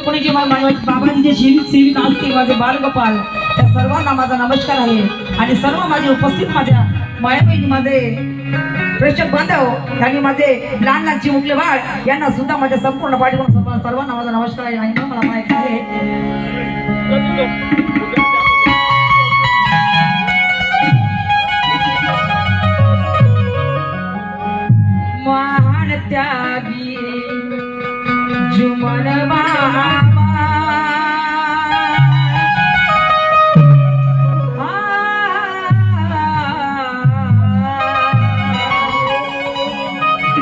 कोणी जे बाबांची जे सेविका असते माझे बालगोपाल त्या सर्वांना माझा नमस्कार आहे आणि सर्व माझे उपस्थित माझ्या मायाबहिणी माझे प्रेक्षक बांधव त्यांनी माझे लहान लहान चिमुकले बाळ यांना सुद्धा माझ्या संपूर्ण पाठीकडून सर्वांना माझा नमस्कार आहे आणि मला माहिती आहे महान त्यागी जुमन बाबा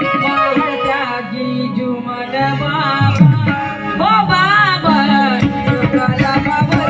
महान त्यागी जुमन बाबा हो बाबा जगाला बाबा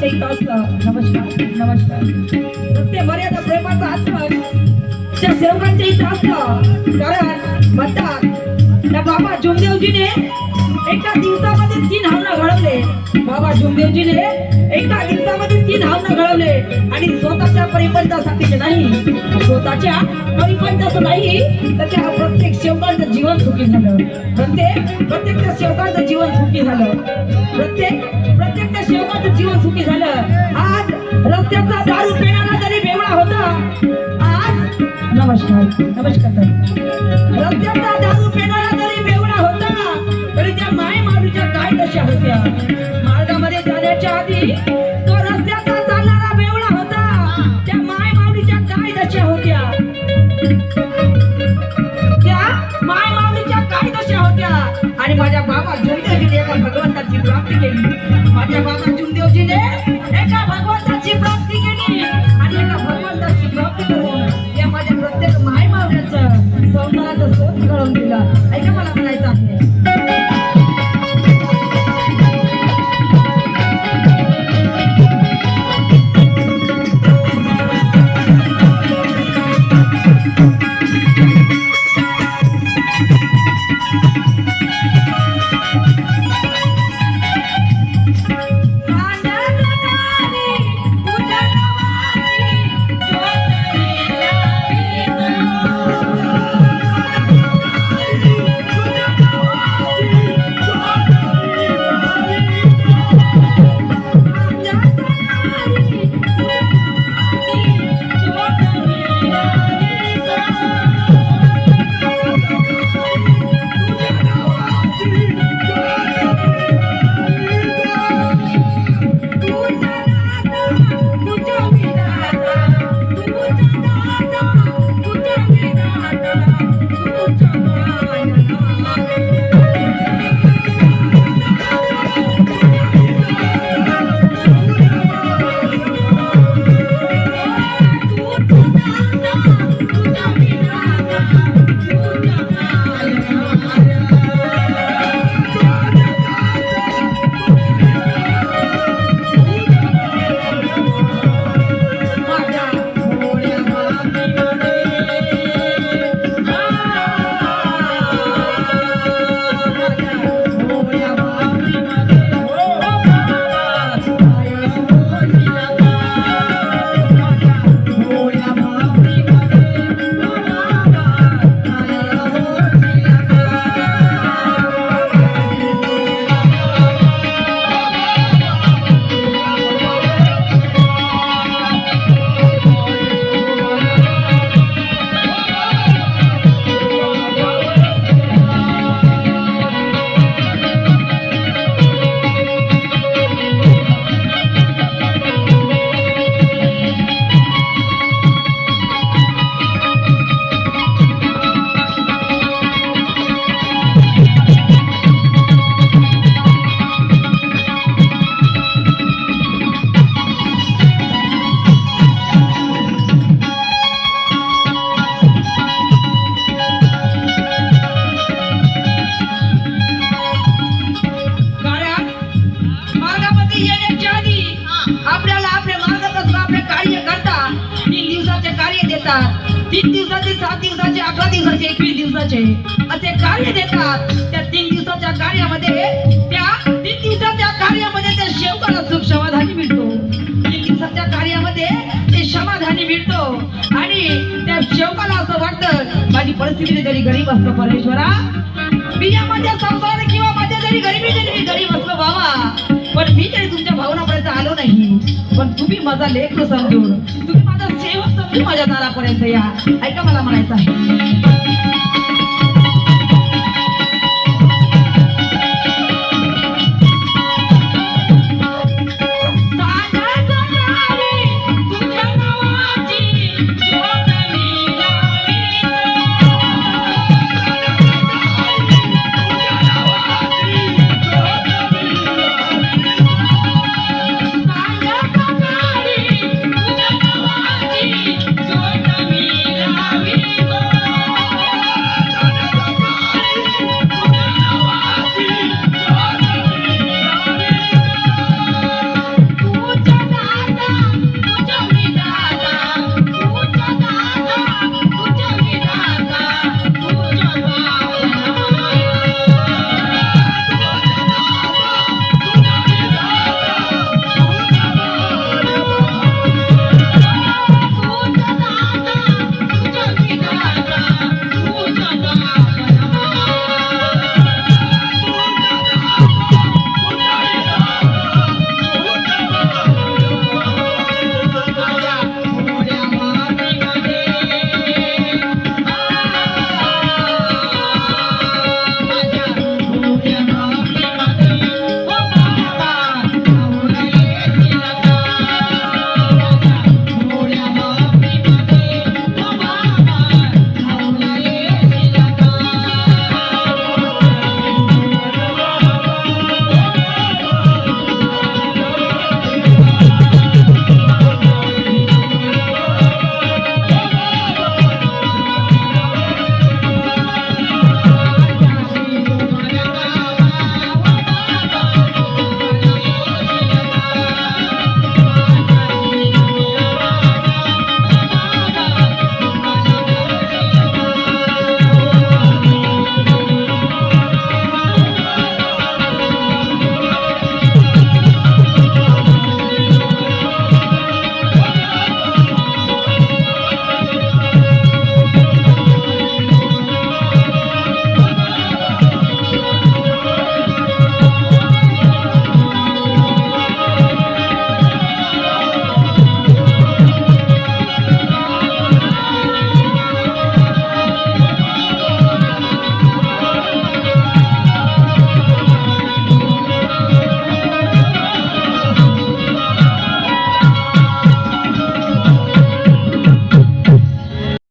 नमस्कार नमस्कार सत्य मर्यादा प्रेमाचा आस्वाद त्या सेवकांच्या इथं असतं कारण म्हणतात त्या बाबा जुमदेवजीने एका दिवसामध्ये 3 हवना घडवले बाबा जुमदेवजीने एका दिवसामध्ये 3 हवना घडवले आणि स्वतःच्या परिपंथासाठी नाही स्वतःच्या परिपंथाचं नाही तर त्या प्रत्येक सेवकांचं जीवन सुखी झालं प्रत्येक त्या सेवकांचं जीवन सुखी झालं प्रत्येक त्या सेवकांचं जीवन सुखी झालं आज रस्त्याचा दारू पिणारा जरी बेवडा होता आज नमस्कार नमस्कार रस्त्याचा दारू पिणारा जरी बेवडा होता तरी त्या माय माऊलीच्या काय दशा होत्या मार्गामध्ये जाण्याच्या आधी तो रस्त्याचा चालणारा बेवडा होता त्या माय माऊलीच्या काय दशा होत्या त्या माय माऊलीच्या काय दशा होत्या आणि माझ्या बाबा जुमदेवजीने एका भगवंताची प्राप्ती केली माझ्या बाबा जुमदेवजीने एका भगवंताची प्राप्ती केली आणि एका भगवंताची प्राप्ती करून या माझ्या प्रत्येक माय मावल्याचं संसाराचं सोत घडवून दिलं ऐका मला म्हणायचं आहे येण्याच्या आधी आपल्याला आपले मार्गदर्शक आपले कार्य करता 3 दिवसाचे कार्य देतात. 3 दिवसाचे, 7 दिवसाचे, 11 दिवसाचे, 21 दिवसाचे असे कार्य देतात. त्या 3 दिवसाच्या कार्यामध्ये त्या शेवकाला सुख समाधानी मिळतो. 3 दिवसाच्या कार्यामध्ये ते समाधानी मिळतो आणि त्या शेवकाला असं वाटतं माझी परिस्थिती जरी गरीब असतो परमेश्वरा, मी या माझ्या संसाराने किंवा माझ्या जरी गरिबी जरी मी गरीब असलो बाबा, पण मी तरी तुमच्या भावनापर्यंत आलो नाही, पण तुम्ही माझा लेख समजून, तुम्ही माझा सेवक समजून माझ्या दारापर्यंत या. ऐका मला म्हणायचं आहे.